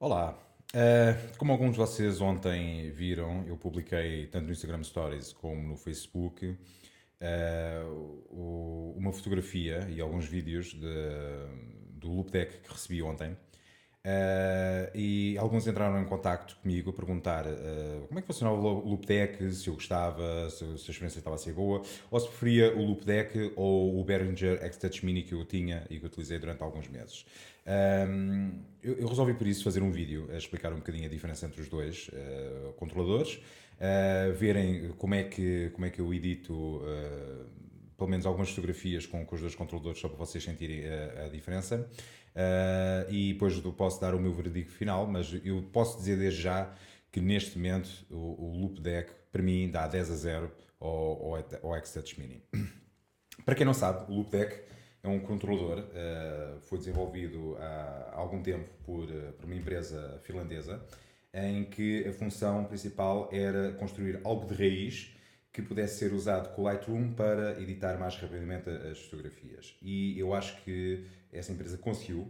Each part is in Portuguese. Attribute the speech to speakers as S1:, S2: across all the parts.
S1: Olá. Como alguns de vocês ontem viram, eu publiquei tanto no Instagram Stories como no Facebook uma fotografia e alguns vídeos do Loop Deck que recebi ontem. E alguns entraram em contacto comigo a perguntar como é que funcionava o Loop Deck, se eu gostava, se a experiência estava a ser boa, ou se preferia o Loop Deck ou o Behringer X-Touch Mini que eu tinha e que eu utilizei durante alguns meses. Eu resolvi por isso fazer um vídeo a explicar um bocadinho a diferença entre os dois controladores, verem como é que eu edito pelo menos algumas fotografias com os dois controladores só para vocês sentirem a diferença. E depois eu posso dar o meu veredicto final, mas eu posso dizer desde já que neste momento o Loop Deck para mim dá 10-0 ao X-Touch Mini. Para quem não sabe, o Loop Deck é um controlador, foi desenvolvido há algum tempo por uma empresa finlandesa, em que a função principal era construir algo de raiz que pudesse ser usado com o Lightroom para editar mais rapidamente as fotografias. E eu acho que essa empresa conseguiu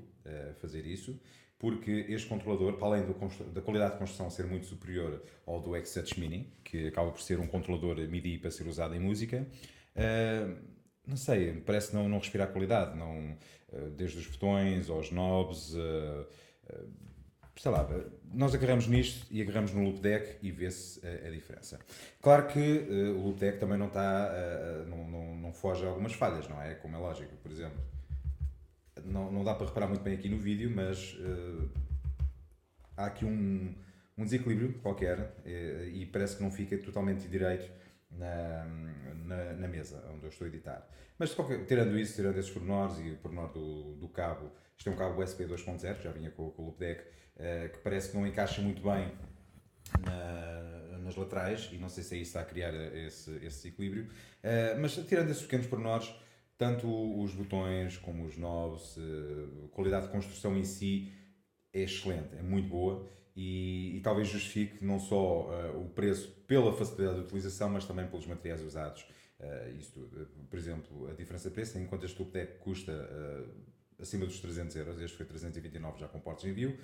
S1: fazer isso, porque este controlador, para além da qualidade de construção ser muito superior ao do X-Touch Mini, que acaba por ser um controlador MIDI para ser usado em música, não sei, parece não respirar qualidade, desde os botões aos knobs, sei lá, nós agarramos nisto e agarramos no Loop Deck e vê-se a diferença. Claro que o Loop Deck também não está, não foge a algumas falhas, não é? Como é lógico, por exemplo, não dá para reparar muito bem aqui no vídeo, mas há aqui um desequilíbrio qualquer e parece que não fica totalmente direito na mesa onde eu estou a editar. Mas tirando esses pormenores e o pormenor do cabo, isto é um cabo USB 2.0, que já vinha com o Loop Deck, que parece que não encaixa muito bem nas laterais, e não sei se é isso que está a criar esse equilíbrio. Mas tirando esses pequenos pormenores, tanto os botões como os knobs, a qualidade de construção em si é excelente, é muito boa e talvez justifique não só o preço pela facilidade de utilização, mas também pelos materiais usados. Isso tudo. Por exemplo, a diferença de preço, enquanto este Loop Deck custa acima dos 300 euros, este foi 329 já com portos de envio,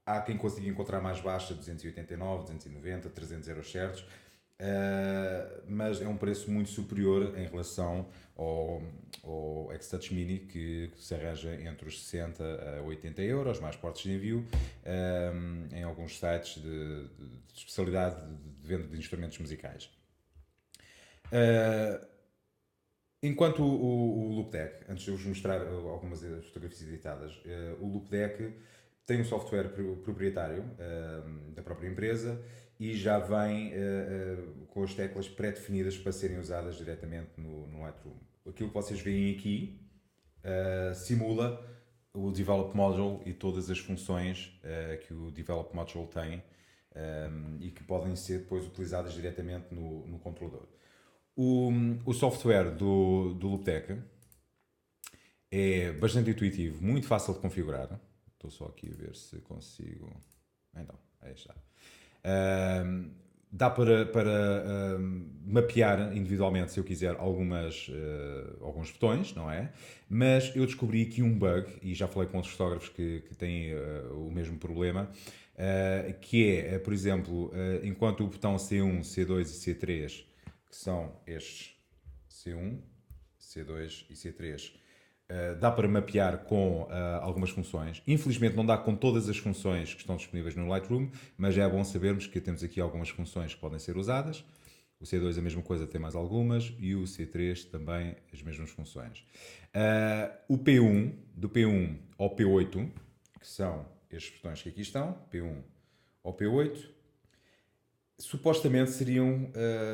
S1: há quem consiga encontrar mais baixa, 289, 290, 300 euros certos. Mas é um preço muito superior em relação ao X-Touch Mini, que se arranja entre os 60 a 80 euros, mais portos de envio, em alguns sites de especialidade de venda de instrumentos musicais. Enquanto o Loop Deck, antes de eu vos mostrar algumas fotografias editadas, o Loop Deck tem um software proprietário da própria empresa e já vem com as teclas pré-definidas para serem usadas diretamente no Lightroom. Aquilo que vocês veem aqui simula o Develop Module e todas as funções que o Develop Module tem e que podem ser depois utilizadas diretamente no controlador. O software do Loop Deck é bastante intuitivo, muito fácil de configurar. Estou só aqui a ver se consigo. Então, aí está. Dá para mapear individualmente, se eu quiser, alguns botões, não é? Mas eu descobri aqui um bug, e já falei com outros fotógrafos que têm o mesmo problema, que é, por exemplo, enquanto o botão C1, C2 e C3, que são estes, C1, C2 e C3, dá para mapear com algumas funções. Infelizmente não dá com todas as funções que estão disponíveis no Lightroom, mas é bom sabermos que temos aqui algumas funções que podem ser usadas. O C2 a mesma coisa, tem mais algumas, e o C3 também as mesmas funções. O P1, do P1 ao P8, que são estes botões que aqui estão, P1 ao P8, supostamente seriam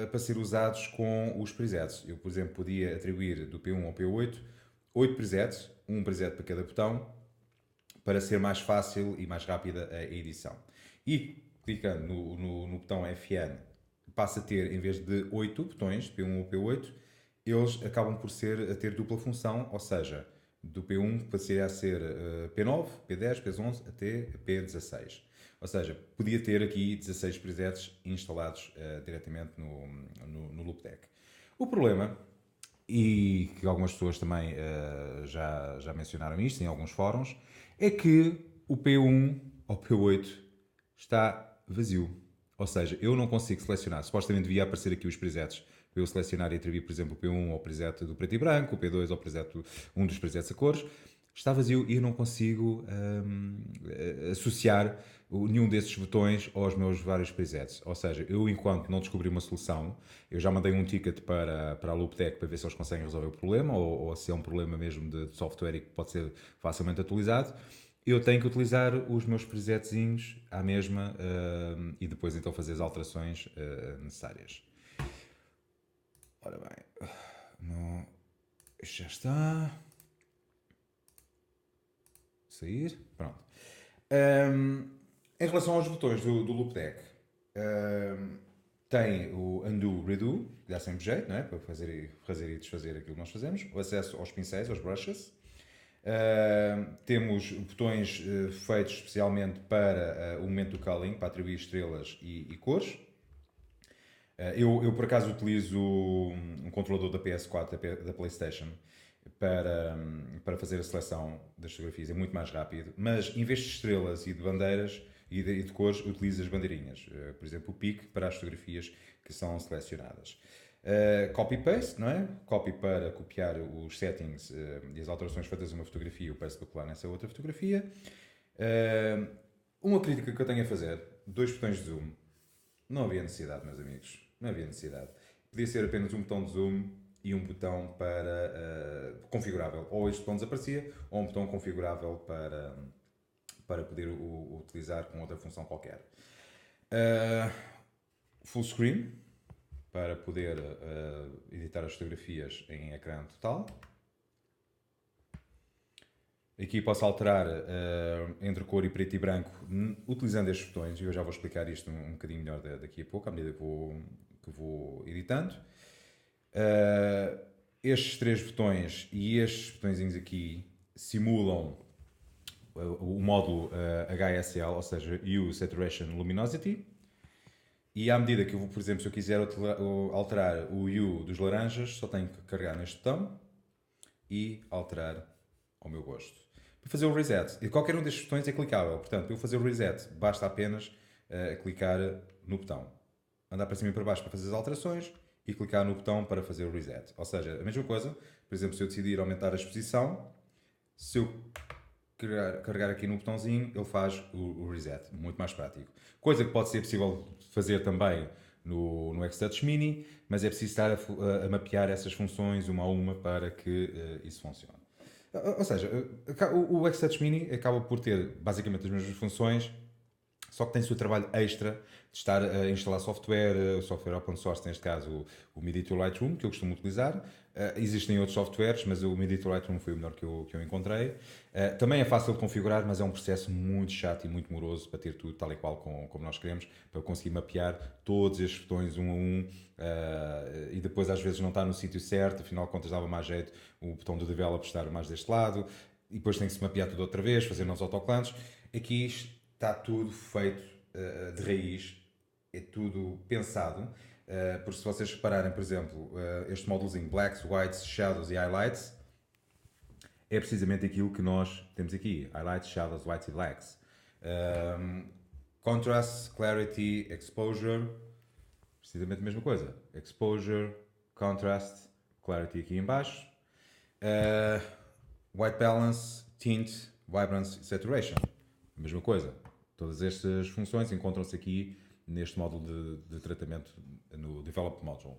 S1: para ser usados com os presets. Eu, por exemplo, podia atribuir do P1 ao P8 8 presets, um preset para cada botão, para ser mais fácil e mais rápida a edição. E clicando no botão FN, passa a ter, em vez de 8 botões, P1 ou P8, eles acabam por ter dupla função, ou seja, do P1 passaria a ser P9, P10, P11 até P16. Ou seja, podia ter aqui 16 presets instalados diretamente no Loop Deck. O problema, e que algumas pessoas também já mencionaram isto em alguns fóruns, é que o P1 ao P8 está vazio. Ou seja, eu não consigo selecionar. Supostamente devia aparecer aqui os presets para eu selecionar e atribuir, por exemplo, o P1 ao preset do preto e branco, o P2 ao preset, um dos presets a cores. Está vazio e eu não consigo associar nenhum desses botões aos meus vários presets. Ou seja, eu enquanto não descobri uma solução, eu já mandei um ticket para a Looptech para ver se eles conseguem resolver o problema ou se é um problema mesmo de software e que pode ser facilmente atualizado. Eu tenho que utilizar os meus presetzinhos à mesma e depois então fazer as alterações necessárias. Ora bem, não, isto já está. Sair, pronto. Em relação aos botões do Loopdeck, tem o Undo, Redo, que dá sempre jeito, não é? Para fazer e desfazer aquilo que nós fazemos. O acesso aos pincéis, aos brushes. Temos botões feitos especialmente para o momento do culling, para atribuir estrelas e cores. Eu por acaso utilizo um controlador da PS4, da PlayStation, para fazer a seleção das fotografias. É muito mais rápido, mas em vez de estrelas e de bandeiras e de cores, utilizo as bandeirinhas. Por exemplo, o PIC para as fotografias que são selecionadas. Copy-paste, não é? Copy para copiar os settings e as alterações feitas numa fotografia, eu peço para colar nessa outra fotografia. Uma crítica que eu tenho a fazer, 2 botões de zoom. Não havia necessidade, meus amigos. Não havia necessidade. Podia ser apenas um botão de zoom e um botão para configurável. Ou este botão desaparecia, ou um botão configurável para poder utilizar com outra função qualquer. Full screen, para poder editar as fotografias em ecrã total. Aqui posso alterar entre cor e preto e branco utilizando estes botões, e eu já vou explicar isto um bocadinho melhor daqui a pouco, à medida que vou editando. Estes 3 botões e estes botõezinhos aqui simulam o módulo HSL, ou seja, Hue, Saturation, Luminosity. E à medida que eu vou, por exemplo, se eu quiser alterar o Hue dos laranjas, só tenho que carregar neste botão e alterar ao meu gosto. Para fazer o reset, e qualquer um destes botões é clicável, portanto, para eu fazer o reset, basta apenas clicar no botão. Andar para cima e para baixo para fazer as alterações e clicar no botão para fazer o reset. Ou seja, a mesma coisa, por exemplo, se eu decidir aumentar a exposição, se eu carregar aqui no botãozinho, ele faz o reset, muito mais prático. Coisa que pode ser possível fazer também no Xtouch Mini, mas é preciso estar a mapear essas funções uma a uma para que isso funcione. Ou seja, o Xtouch Mini acaba por ter basicamente as mesmas funções, só que tem o seu trabalho extra de estar a instalar software, software open source, neste caso o Media to Lightroom, que eu costumo utilizar. Existem outros softwares, mas o Media to Lightroom foi o melhor que eu encontrei. Também é fácil de configurar, mas é um processo muito chato e muito moroso para ter tudo tal e qual como nós queremos, para conseguir mapear todos estes botões um a um, e depois às vezes não está no sítio certo, afinal de contas dava mais jeito o botão do developer estar mais deste lado, e depois tem que se mapear tudo outra vez, fazer novos autocolantes. Aqui está tudo feito de raiz, é tudo pensado, porque se vocês repararem, por exemplo, este módulozinho Blacks, Whites, Shadows e Highlights, é precisamente aquilo que nós temos aqui, Highlights, Shadows, Whites e Blacks. Contrast, Clarity, Exposure, precisamente a mesma coisa, Exposure, Contrast, Clarity aqui em baixo, White Balance, Tint, Vibrance e Saturation, a mesma coisa. Todas estas funções encontram-se aqui neste módulo de tratamento no Develop Module.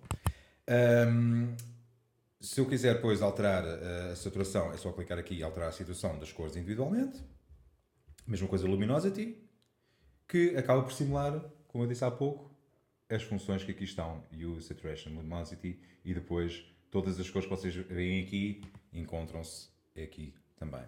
S1: Se eu quiser depois alterar a saturação, é só clicar aqui e alterar a situação das cores individualmente. Mesma coisa Luminosity, que acaba por simular, como eu disse há pouco, as funções que aqui estão, Hue, Saturation, Luminosity, e depois todas as cores que vocês veem aqui encontram-se aqui também.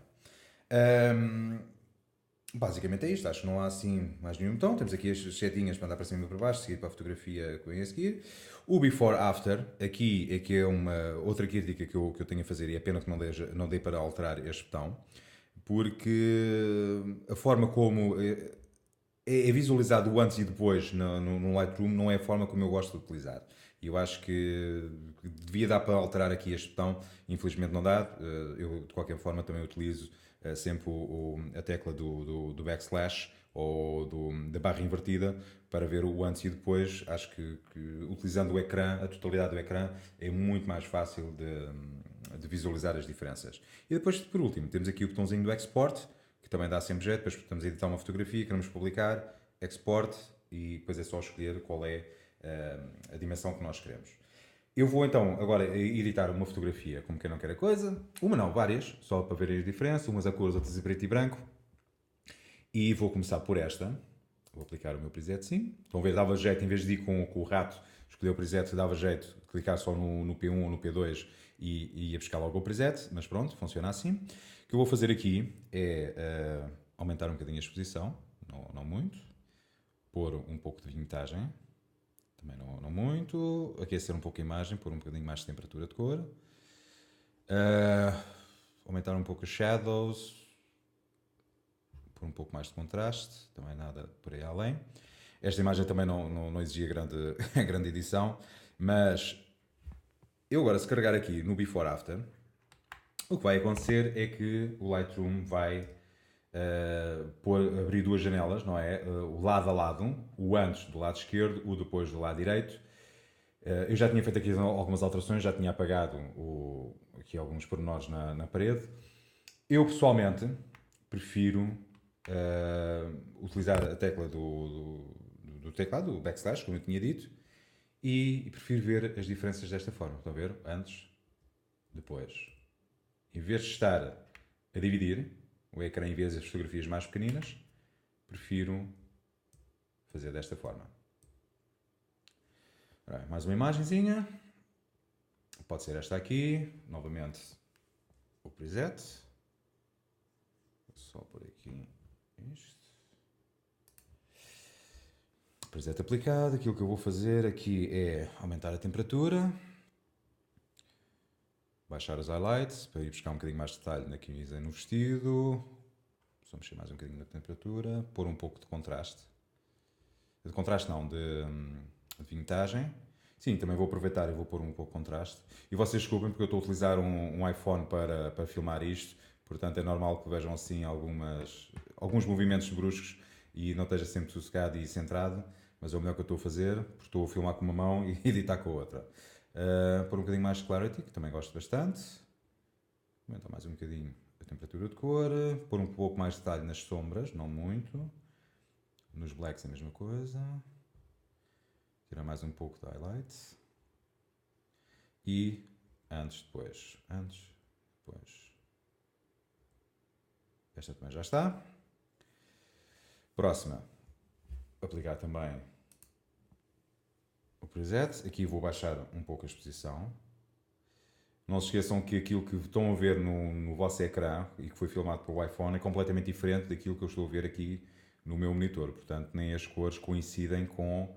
S1: Basicamente é isto, acho que não há assim mais nenhum botão. Temos aqui as setinhas para andar para cima e para baixo, seguir para a fotografia que vem a seguir. O Before After, aqui é que é uma outra crítica que eu tenho a fazer, e é pena que não dê para alterar este botão, porque a forma como é visualizado o antes e depois no Lightroom não é a forma como eu gosto de utilizar. E eu acho que devia dar para alterar aqui este botão, infelizmente não dá. Eu de qualquer forma também utilizo sempre a tecla do backslash ou da barra invertida para ver o antes e depois. Acho que utilizando o ecrã, a totalidade do ecrã, é muito mais fácil de visualizar as diferenças. E depois, por último, temos aqui o botãozinho do export, que também dá sempre jeito. Depois estamos a editar uma fotografia, queremos publicar, export, e depois é só escolher qual é a dimensão que nós queremos. Eu vou então agora editar uma fotografia como quem não quer a coisa. Uma não, várias, só para verem a diferença. Umas a cores, outras a preto e branco. E vou começar por esta. Vou aplicar o meu preset sim. Estão a ver, dava jeito, em vez de ir com o rato, escolher o preset, dava jeito clicar só no P1 ou no P2 e ia buscar logo o preset. Mas pronto, funciona assim. O que eu vou fazer aqui é aumentar um bocadinho a exposição, não muito. Pôr um pouco de vinhetagem. Também não muito. Aquecer um pouco a imagem, pôr um bocadinho mais de temperatura de cor. Aumentar um pouco os shadows. Pôr um pouco mais de contraste. Também nada por aí além. Esta imagem também não exigia grande edição. Mas eu agora, se carregar aqui no Before After, o que vai acontecer é que o Lightroom vai abrir duas janelas, não é? O lado a lado, o antes do lado esquerdo, o depois do lado direito. Eu já tinha feito aqui algumas alterações, já tinha apagado aqui alguns pormenores na parede. Eu pessoalmente prefiro utilizar a tecla do teclado, do backslash, como eu tinha dito, e prefiro ver as diferenças desta forma. Estão a ver? Antes, depois. Em vez de estar a dividir o ecrã em vez das fotografias mais pequeninas, prefiro fazer desta forma. Mais uma imagenzinha. Pode ser esta aqui. Novamente o preset. Só por aqui isto. Preset aplicado. Aquilo que eu vou fazer aqui é aumentar a temperatura. Baixar os highlights para ir buscar um bocadinho mais de detalhe na camisa e no vestido. Só mexer mais um bocadinho na temperatura. Pôr um pouco de contraste. De contraste não, de vinhetagem. Sim, também vou aproveitar e vou pôr um pouco de contraste. E vocês desculpem porque eu estou a utilizar um iPhone para filmar isto. Portanto é normal que vejam assim alguns movimentos bruscos e não esteja sempre sossegado e centrado. Mas é o melhor que eu estou a fazer, porque estou a filmar com uma mão e editar com a outra. Pôr um bocadinho mais de clarity, que também gosto bastante. Aumentar mais um bocadinho a temperatura de cor. Pôr um pouco mais de detalhe nas sombras, não muito. Nos blacks a mesma coisa. Tirar mais um pouco de highlight. E antes, depois. Antes, depois. Esta também já está. Próxima. Aplicar também o preset. Aqui vou baixar um pouco a exposição. Não se esqueçam que aquilo que estão a ver no vosso ecrã e que foi filmado pelo iPhone é completamente diferente daquilo que eu estou a ver aqui no meu monitor. Portanto, nem as cores coincidem com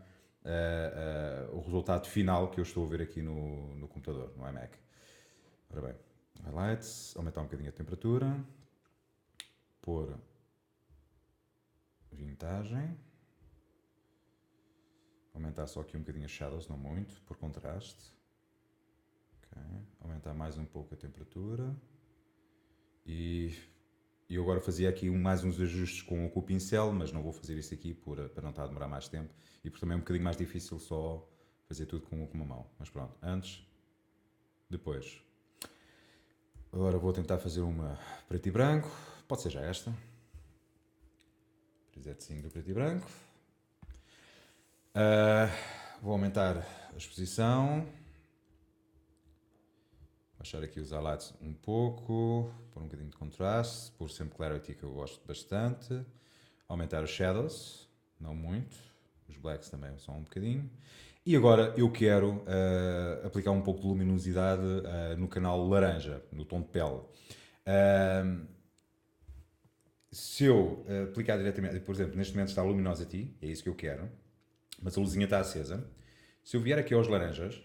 S1: o resultado final que eu estou a ver aqui no computador, no iMac. Ora bem, highlights, aumentar um bocadinho a temperatura, pôr vinhetagem, aumentar só aqui um bocadinho as shadows, não muito, por contraste. Okay. Aumentar mais um pouco a temperatura e eu agora fazia aqui mais uns ajustes com o pincel, mas não vou fazer isso aqui para não estar a demorar mais tempo e porque também é um bocadinho mais difícil só fazer tudo com uma mão. Mas pronto, antes, depois. Agora vou tentar fazer uma preto e branco, pode ser já esta. Presetzinho do preto e branco. Vou aumentar a exposição. Baixar aqui os highlights um pouco, pôr um bocadinho de contraste, pôr sempre clarity que eu gosto bastante. Aumentar os shadows, não muito. Os blacks também só um bocadinho. E agora eu quero aplicar um pouco de luminosidade no canal laranja, no tom de pele. Se eu aplicar diretamente, por exemplo, neste momento está Luminosity, é isso que eu quero, mas a luzinha está acesa. Se eu vier aqui aos laranjas,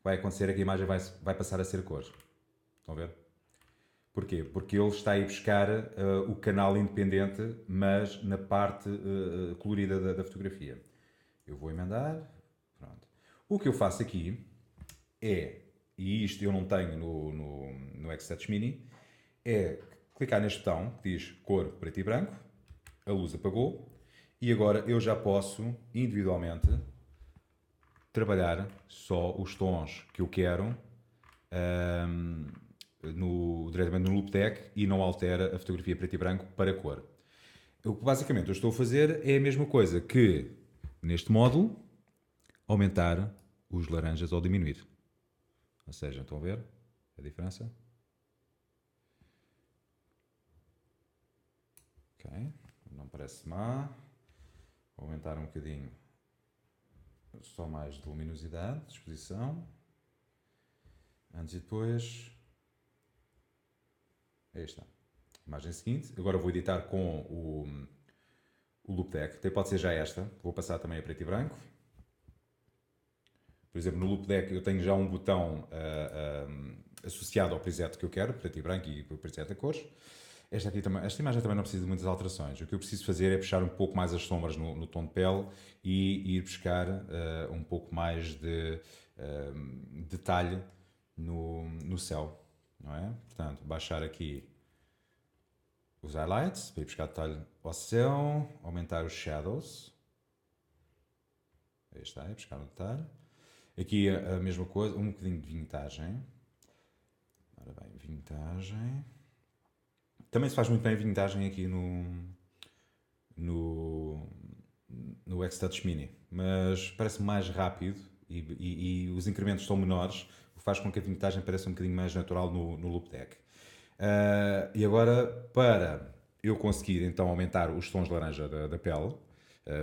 S1: vai acontecer é que a imagem vai passar a ser cor. Estão a ver? Porquê? Porque ele está a ir buscar o canal independente, mas na parte colorida da fotografia. Eu vou emendar. Pronto. O que eu faço aqui é, e isto eu não tenho no X-Touch Mini, é clicar neste botão que diz cor preto e branco, a luz apagou, E agora eu já posso, individualmente, trabalhar só os tons que eu quero ahm, diretamente no Loop Deck e não altera a fotografia preto e branco para cor. O que basicamente eu estou a fazer é a mesma coisa que, neste módulo, aumentar os laranjas ou diminuir. Ou seja, estão a ver a diferença? Ok, não parece má. Vou aumentar um bocadinho só mais de luminosidade, de exposição. Antes e depois. Aí está. Imagem seguinte. Agora vou editar com o Loop Deck. Até pode ser já esta. Vou passar também a preto e branco. Por exemplo, no Loop Deck eu tenho já um botão associado ao preset que eu quero, preto e branco e preset a cores. Esta imagem também não precisa de muitas alterações. O que eu preciso fazer é puxar um pouco mais as sombras no tom de pele e ir buscar um pouco mais de detalhe no céu. Não é? Portanto, baixar aqui os highlights para ir buscar detalhe ao céu, aumentar os shadows. Aí está, é buscar um detalhe. Aqui a mesma coisa, um bocadinho de vintagem. Ora bem, vintagem. Também se faz muito bem a vintagem aqui no, no X-Touch Mini, mas parece mais rápido e os incrementos são menores, o que faz com que a vintagem pareça um bocadinho mais natural no Loop Deck. E agora, para eu conseguir então aumentar os tons de laranja da pele,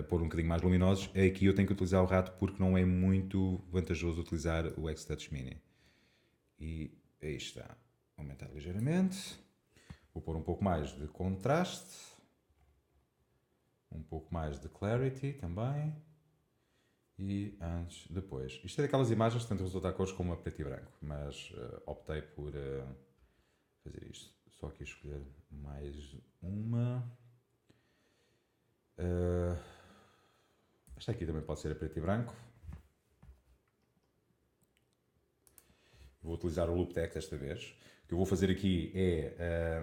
S1: pôr um bocadinho mais luminosos, aqui eu tenho que utilizar o rato porque não é muito vantajoso utilizar o X-Touch Mini. E aí está, aumentar ligeiramente. Vou pôr um pouco mais de contraste, um pouco mais de clarity também. E antes, depois. Isto é daquelas imagens que tanto resulta a cores como a preto e branco, mas optei por fazer isto. Só aqui escolher mais uma. Esta aqui também pode ser a preto e branco. Vou utilizar o Loop Deck desta vez. O que eu vou fazer aqui é.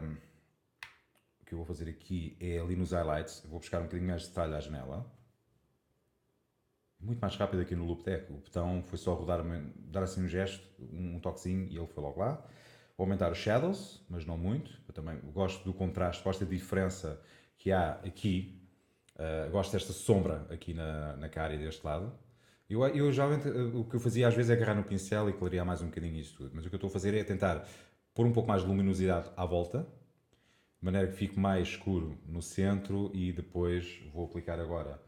S1: O que eu vou fazer aqui é ali nos highlights. Vou buscar um bocadinho mais de detalhe à janela. Muito mais rápido aqui no Loop Deck. O botão foi só rodar, dar assim um gesto, um toquezinho e ele foi logo lá. Vou aumentar os shadows, mas não muito. Eu também gosto do contraste, gosto da diferença que há aqui. Gosto desta sombra aqui na cara e deste lado. Eu geralmente o que eu fazia às vezes é agarrar no pincel e clarear mais um bocadinho isso tudo. Mas o que eu estou a fazer é tentar pôr um pouco mais de luminosidade à volta, de maneira que fique mais escuro no centro e depois vou aplicar agora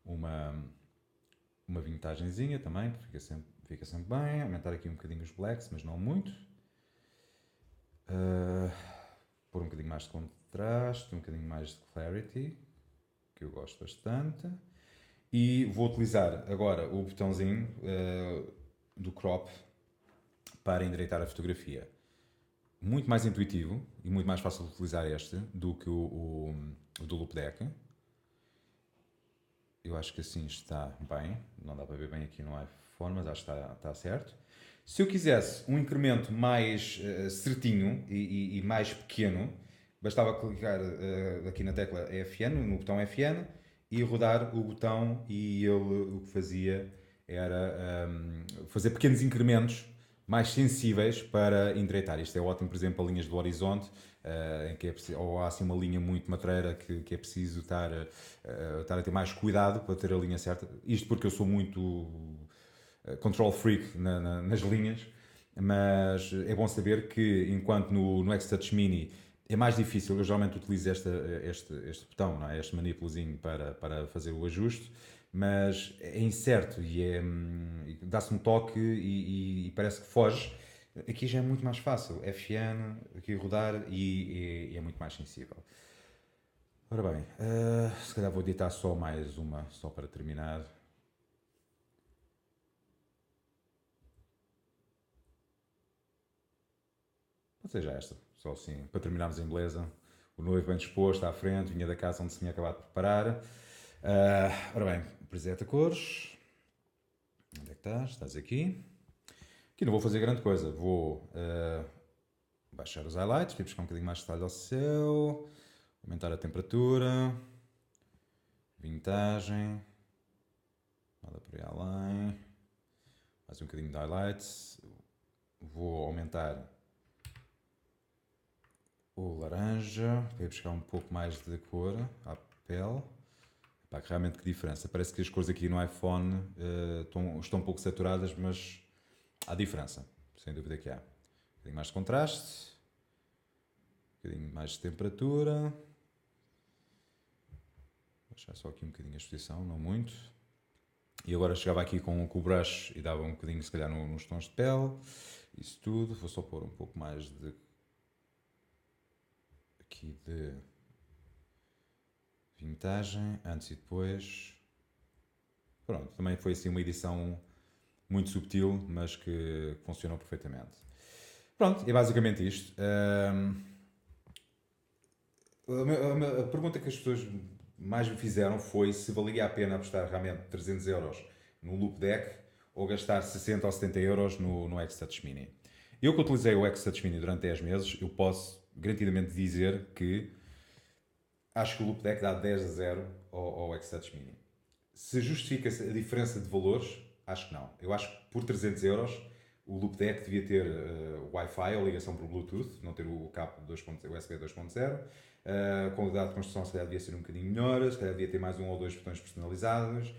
S1: uma vintagenzinha também, que fica sempre bem. Aumentar aqui um bocadinho os blacks, mas não muito. Pôr um bocadinho mais de contraste, um bocadinho mais de clarity, que eu gosto bastante. E vou utilizar agora o botãozinho do crop para endireitar a fotografia. Muito mais intuitivo e muito mais fácil de utilizar este do que o do Loop Deck. Eu acho que assim está bem. Não dá para ver bem aqui no iPhone, mas acho que está certo. Se eu quisesse um incremento mais certinho e mais pequeno, bastava clicar aqui na tecla FN, no botão FN, e rodar o botão e ele o que fazia era fazer pequenos incrementos mais sensíveis para endireitar. Isto é ótimo, por exemplo, para linhas do horizonte, em que ou há assim uma linha muito matreira que é preciso estar a ter mais cuidado para ter a linha certa. Isto porque eu sou muito control freak nas linhas, mas é bom saber que enquanto no X-Touch Mini é mais difícil, eu geralmente utilizo este botão, não é? Este manipulozinho para fazer o ajuste, mas é incerto e dá-se um toque e parece que foge. Aqui já é muito mais fácil, FN, aqui rodar e é muito mais sensível. Ora bem, se calhar vou editar só mais uma, só para terminar. Pode ser já esta, só assim, para terminarmos em beleza. O noivo bem disposto, à frente, vinha da casa onde se tinha acabado de preparar. Ora bem, preseta cores. Onde é que estás? Estás aqui. Aqui não vou fazer grande coisa. Vou baixar os highlights, vou buscar um bocadinho mais de detalhe ao céu, aumentar a temperatura. Vintagem. Nada por aí além. Mais um bocadinho de highlights. Vou aumentar o laranja para buscar um pouco mais de cor à pele. Pá, que realmente que diferença. Parece que as cores aqui no iPhone estão um pouco saturadas, mas há diferença. Sem dúvida que há. Um bocadinho mais de contraste. Um bocadinho mais de temperatura. Vou deixar só aqui um bocadinho a exposição, não muito. E agora chegava aqui com o brush e dava um bocadinho, se calhar, nos tons de pele. Isso tudo. Vou só pôr um pouco mais de... aqui de... vintagem, antes e depois. Pronto, também foi assim uma edição muito subtil, mas que funcionou perfeitamente. Pronto, é basicamente isto. A pergunta que as pessoas mais me fizeram foi se valia a pena apostar realmente 300 euros no Loop Deck ou gastar 60 ou 70 euros no X-Touch Mini. Eu que utilizei o X-Touch Mini durante 10 meses, eu posso garantidamente dizer que acho que o Loop Deck dá 10-0 ao X-Touch Mini. Se justifica a diferença de valores, acho que não. Eu acho que por 300 euros o Loop Deck devia ter Wi-Fi ou ligação por Bluetooth, não ter o cabo USB 2.0. A qualidade de construção se calhar devia ser um bocadinho melhor, se calhar devia ter mais um ou dois botões personalizados.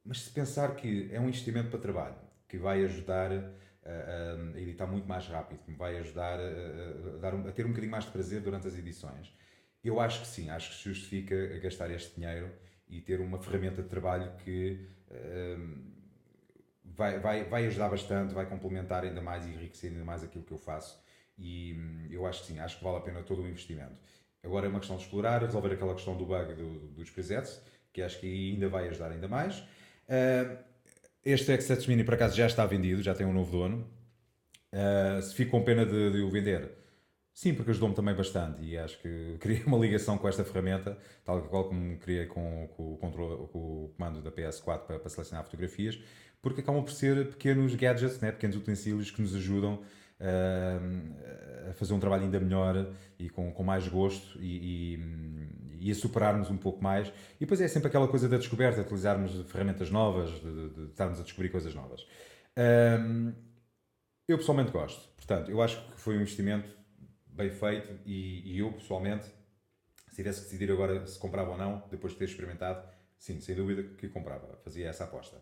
S1: Mas se pensar que é um investimento para trabalho, que vai ajudar a editar muito mais rápido, que me vai ajudar a ter um bocadinho mais de prazer durante as edições, eu acho que sim, acho que se justifica gastar este dinheiro e ter uma ferramenta de trabalho que vai ajudar bastante, vai complementar ainda mais e enriquecer ainda mais aquilo que eu faço. E eu acho que sim, acho que vale a pena todo o investimento. Agora é uma questão de explorar, resolver aquela questão do bug dos presets, que acho que ainda vai ajudar ainda mais. Este X7 Mini por acaso já está vendido, já tem um novo dono. Se fico com pena de o vender, sim, porque ajudou-me também bastante e acho que criei uma ligação com esta ferramenta, tal qual como criei com o comando da PS4 para selecionar fotografias, porque acabam por ser pequenos gadgets, né, pequenos utensílios que nos ajudam a fazer um trabalho ainda melhor e com mais gosto e a superarmos um pouco mais. E depois é sempre aquela coisa da descoberta, de utilizarmos ferramentas novas, de estarmos a descobrir coisas novas. Eu pessoalmente gosto, portanto, eu acho que foi um investimento bem feito e eu pessoalmente, se tivesse que decidir agora se comprava ou não, depois de ter experimentado, sim, sem dúvida que comprava, fazia essa aposta.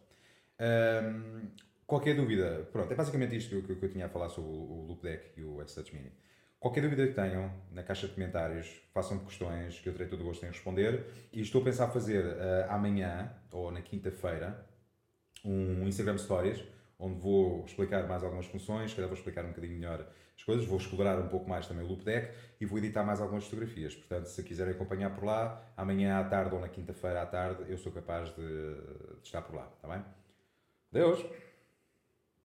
S1: Qualquer dúvida, pronto, é basicamente isto que eu tinha a falar sobre o Loop Deck e o X-Touch Mini. Qualquer dúvida que tenham, na caixa de comentários, façam-me questões que eu terei todo o gosto em responder. E estou a pensar fazer amanhã, ou na quinta-feira, um Instagram Stories, onde vou explicar mais algumas funções, calhar vou explicar um bocadinho melhor as coisas, vou explorar um pouco mais também o Loop Deck e vou editar mais algumas fotografias. Portanto, se quiserem acompanhar por lá, amanhã à tarde ou na quinta-feira à tarde, eu sou capaz de estar por lá, está bem? Adeus!